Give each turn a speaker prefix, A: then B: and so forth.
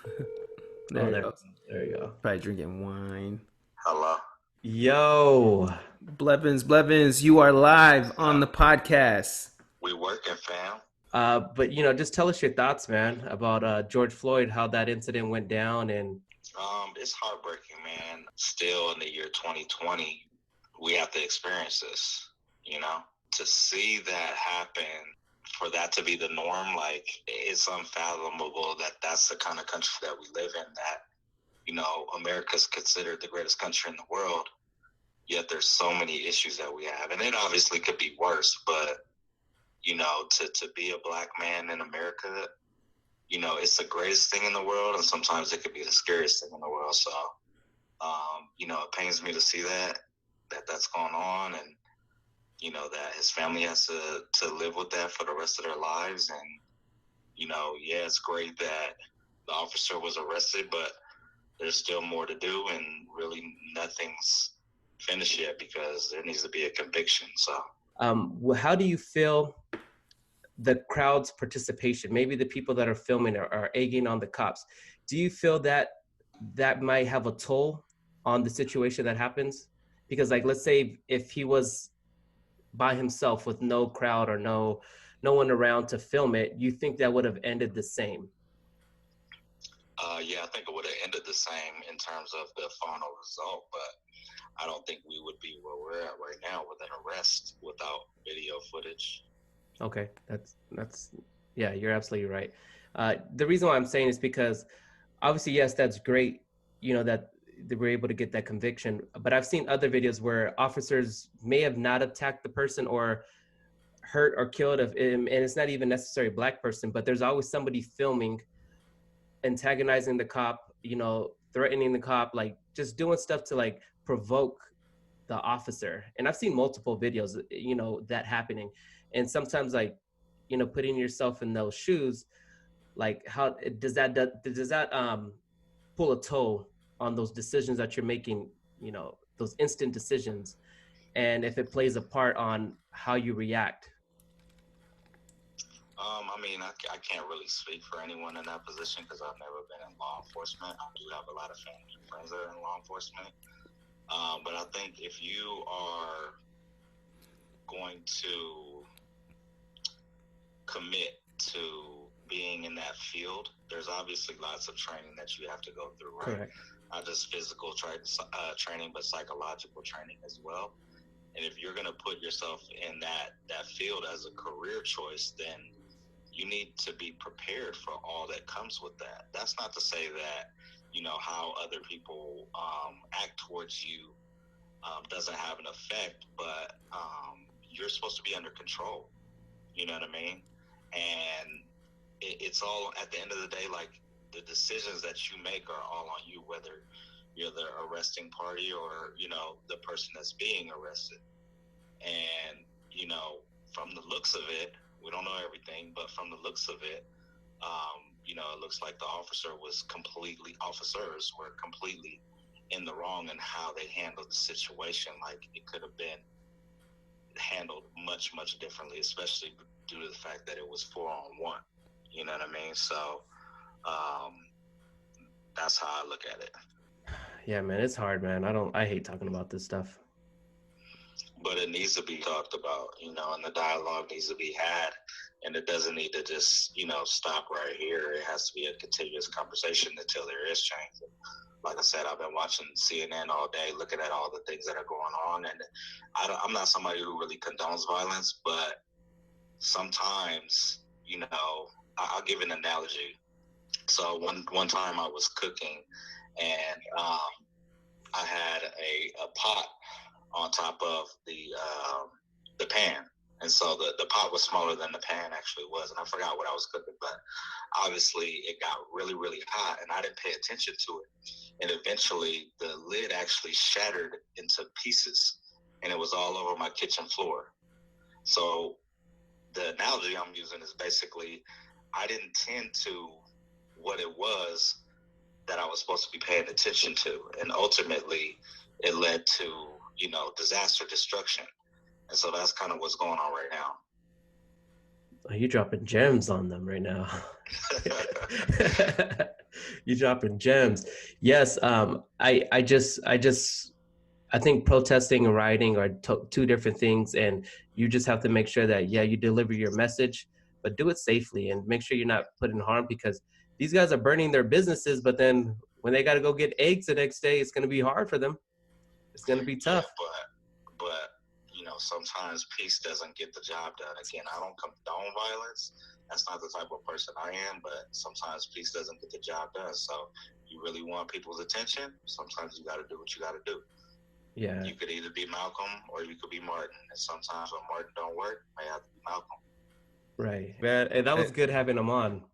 A: There
B: Oh,
A: you
B: there,
A: go.
B: there you go.
A: Probably drinking wine.
C: Hello.
B: Yo,
A: Blevins, you are live on the podcast.
C: We working, fam.
B: but just tell us your thoughts, man, about George Floyd, how that incident went down, and
C: It's heartbreaking, man. Still in the year 2020, we have to experience this. You know, to see that happen, for that to be the norm, like it's unfathomable that that's the kind of country that we live in. That America's considered the greatest country in the world. Yet there's so many issues that we have, and it obviously could be worse. But to be a black man in America, it's the greatest thing in the world, and sometimes it could be the scariest thing in the world. So, it pains me to see that's going on, and that his family has to live with that for the rest of their lives. And yeah, it's great that the officer was arrested, but there's still more to do, and really nothing's finished yet because there needs to be a conviction. So,
B: how do you feel the crowd's participation? Maybe the people that are filming are egging on the cops. Do you feel that that might have a toll on the situation that happens? Because, like, let's say if he was by himself with no crowd or no one around to film it, you think that would have ended the same?
C: yeah, I think it would have ended the same in terms of the final result, but I don't think we would be where we're at right now with an arrest without video footage.
B: Okay, that's yeah, you're absolutely right. The reason why I'm saying is because obviously, yes, that's great, that they were able to get that conviction. But I've seen other videos where officers may have not attacked the person or hurt or killed him, and it's not even necessarily a black person, but there's always somebody filming, antagonizing the cop, threatening the cop, like just doing stuff to like provoke the officer. And I've seen multiple videos, that happening. And sometimes, like, putting yourself in those shoes, like how does that pull a toll on those decisions that you're making, those instant decisions, and if it plays a part on how you react?
C: I mean, I can't really speak for anyone in that position because I've never been in law enforcement. I do have a lot of family and friends that are in law enforcement. But I think if you are going to commit to being in that field, there's obviously lots of training that you have to go through, right?
B: Correct.
C: Not just physical training, but psychological training as well. And if you're going to put yourself in that field as a career choice, then you need to be prepared for all that comes with that. That's not to say that, how other people act towards you doesn't have an effect, but you're supposed to be under control. You know what I mean? And it's all, at the end of the day, like the decisions that you make are all on you, whether you're the arresting party or, the person that's being arrested. And, from the looks of it, we don't know everything, but from the looks of it, it looks like the officers were completely in the wrong in how they handled the situation. Like, it could have been handled much, much differently, especially due to the fact that it was 4-on-1. You know what I mean? So that's how I look at it.
B: Yeah, man, it's hard, man. I hate talking about this stuff.
C: But it needs to be talked about, and the dialogue needs to be had. And it doesn't need to just, stop right here. It has to be a continuous conversation until there is change. Like I said, I've been watching CNN all day, looking at all the things that are going on. And I'm not somebody who really condones violence, but sometimes, I'll give an analogy. So one time I was cooking, and I had a pot on top of the pan. And so the pot was smaller than the pan actually was. And I forgot what I was cooking, but obviously it got really, really hot, and I didn't pay attention to it. And eventually the lid actually shattered into pieces, and it was all over my kitchen floor. So the analogy I'm using is basically, I didn't tend to what it was that I was supposed to be paying attention to. And ultimately it led to, disaster, destruction. And so that's kind of what's going on right now.
B: Oh, you're dropping gems on them right now. You dropping gems. Yes. I think protesting and rioting are two different things, and you just have to make sure that, yeah, you deliver your message, but do it safely and make sure you're not put in harm, because these guys are burning their businesses, but then when they got to go get eggs the next day, it's going to be hard for them. It's going to be tough.
C: Yeah, but sometimes peace doesn't get the job done. Again, I don't condone violence. That's not the type of person I am, but sometimes peace doesn't get the job done. So you really want people's attention, sometimes you got to do what you got to do.
B: Yeah.
C: You could either be Malcolm or you could be Martin. And sometimes when Martin don't work, I have to be Malcolm.
B: Right. Man, and that was good having him on.